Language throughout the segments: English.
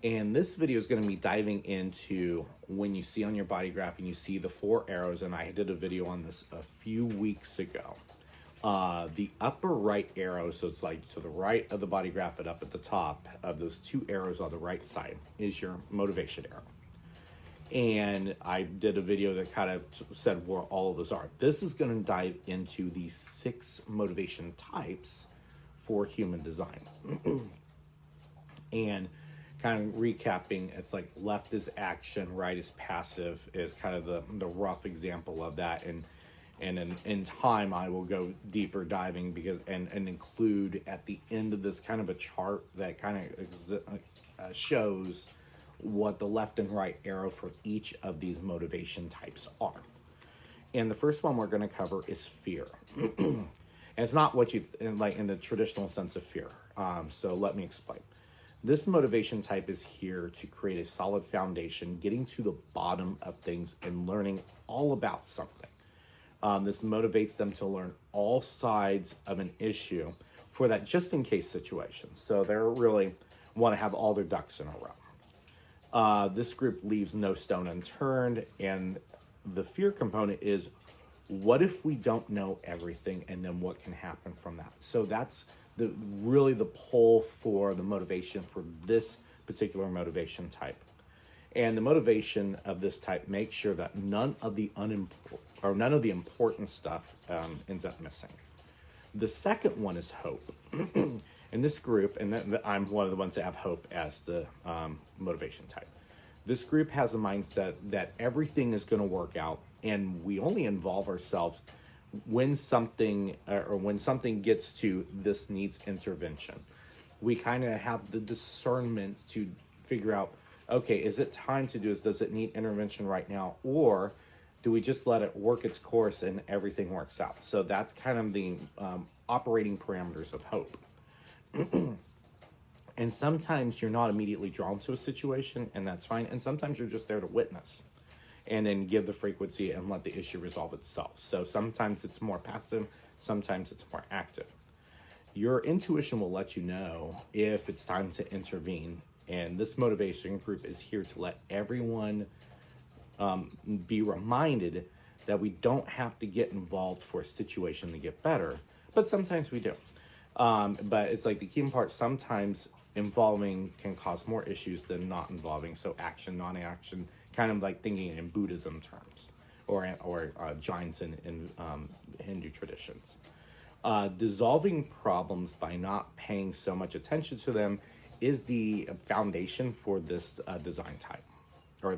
And this video is going to be diving into when you see on your body graph and you see the 4 arrows, and I did a video on this a few weeks ago. The upper right arrow, so it's like to the right of the body graph and up at the top of those 2 arrows on the right side is your motivation arrow. And I did a video that kind of said where all of those are. This is going to dive into the 6 motivation types for human design. And kind of recapping, it's like left is action, right is passive is kind of the rough example of that. And in time, I will go deeper diving because and include at the end of this kind of a chart that kind of shows what the left and right arrow for each of these motivation types are. And the first one we're going to cover is fear. And it's not what you like in the traditional sense of fear. So let me explain. This motivation type is here to create a solid foundation, getting to the bottom of things and learning all about something. This motivates them to learn all sides of an issue for that just in case situation. So they really want to have all their ducks in a row. This group leaves no stone unturned, and the fear component is, what if we don't know everything, and then what can happen from that? So that's really the pull for the motivation for this particular motivation type. And the motivation of this type makes sure that none of the important stuff ends up missing. The second one is hope. In this group, and I'm one of the ones that have hope as the motivation type. This group has a mindset that everything is going to work out, and we only involve ourselves when something gets to this needs intervention. We kind of have the discernment to figure out, okay, is it time to do this? Does it need intervention right now? Or do we just let it work its course and everything works out? So that's kind of the operating parameters of hope. And sometimes you're not immediately drawn to a situation, and that's fine. And sometimes you're just there to witness and then give the frequency and let the issue resolve itself. So sometimes it's more passive, sometimes it's more active. Your intuition will let you know if it's time to intervene. And this motivation group is here to let everyone be reminded that we don't have to get involved for a situation to get better, but sometimes we do. But it's like the key part, sometimes involving can cause more issues than not involving. So action, non-action, kind of like thinking in Buddhism terms or Jains in Hindu traditions. Dissolving problems by not paying so much attention to them is the foundation for this design type, or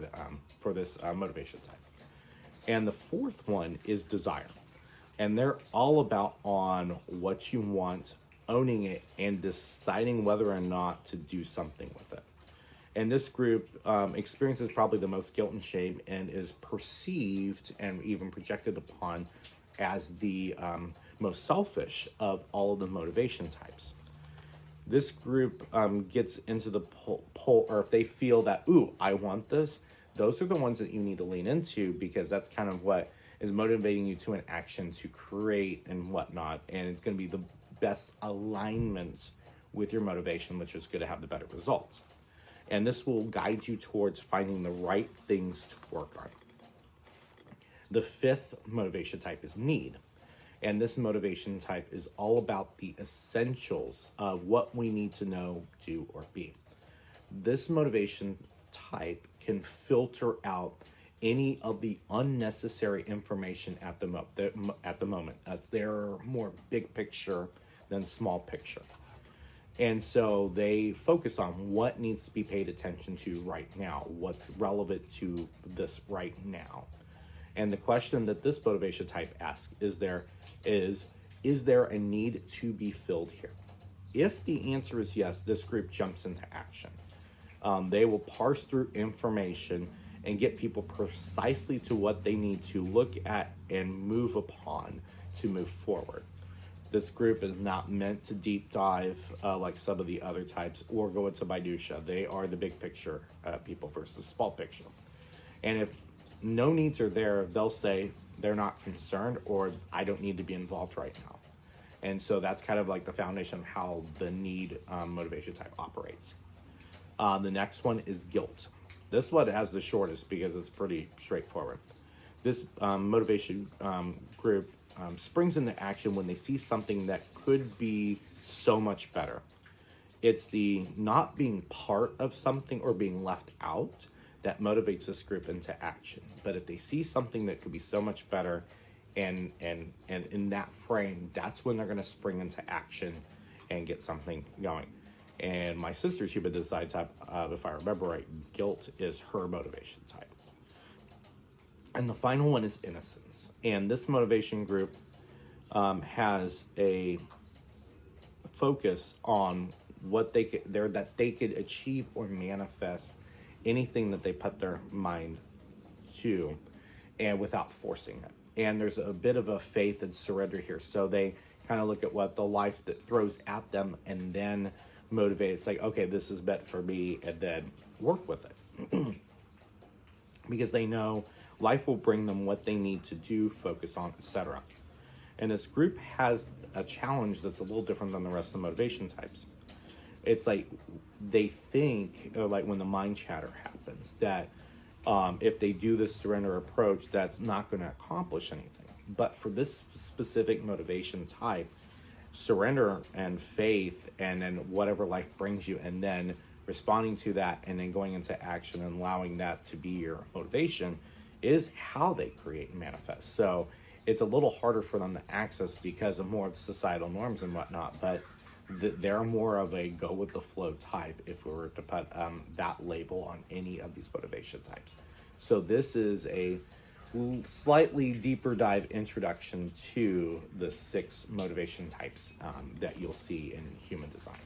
for this motivation type. And the fourth one is desire. And they're all about on what you want, owning it, and deciding whether or not to do something with it. And this group experiences probably the most guilt and shame and is perceived and even projected upon as the most selfish of all of the motivation types. This group gets into the pull, or if they feel that, ooh, I want this, those are the ones that you need to lean into, because that's kind of what is motivating you to an action to create and whatnot. And it's going to be the best alignment with your motivation, which is going to have the better results. And this will guide you towards finding the right things to work on. The fifth motivation type is need. And this motivation type is all about the essentials of what we need to know, do, or be. This motivation type can filter out any of the unnecessary information at the moment. They're more big picture than small picture. And so they focus on what needs to be paid attention to right now, what's relevant to this right now. And the question that this motivation type asks is there a need to be filled here? If the answer is yes, this group jumps into action. They will parse through information and get people precisely to what they need to look at and move upon to move forward. This group is not meant to deep dive like some of the other types or go into minutia. They are the big picture people versus small picture. And if no needs are there, they'll say they're not concerned or I don't need to be involved right now. And so that's kind of like the foundation of how the need motivation type operates. The next one is guilt. This one has the shortest because it's pretty straightforward. This motivation group springs into action when they see something that could be so much better. It's the not being part of something or being left out that motivates this group into action. But if they see something that could be so much better, and in that frame, that's when they're going to spring into action and get something going. And my sister's human design type, if I remember right, guilt is her motivation type. And the final one is innocence. And this motivation group has a focus on what they could that they could achieve or manifest anything that they put their mind to, and without forcing it. And there's a bit of a faith and surrender here. So they kind of look at what the life that throws at them and then motivate. It's like, okay, this is meant for me, and then work with it. Because they know life will bring them what they need to do, focus on, etc. And this group has a challenge that's a little different than the rest of the motivation types. It's like they think, like when the mind chatter happens, that if they do this surrender approach, that's not going to accomplish anything. But for this specific motivation type, surrender and faith, and then whatever life brings you, and then responding to that, and then going into action and allowing that to be your motivation, is how they create and manifest. So it's a little harder for them to access because of more of the societal norms and whatnot, but they're more of a go with the flow type if we were to put that label on any of these motivation types. So this is a slightly deeper dive introduction to the 6 motivation types that you'll see in human design.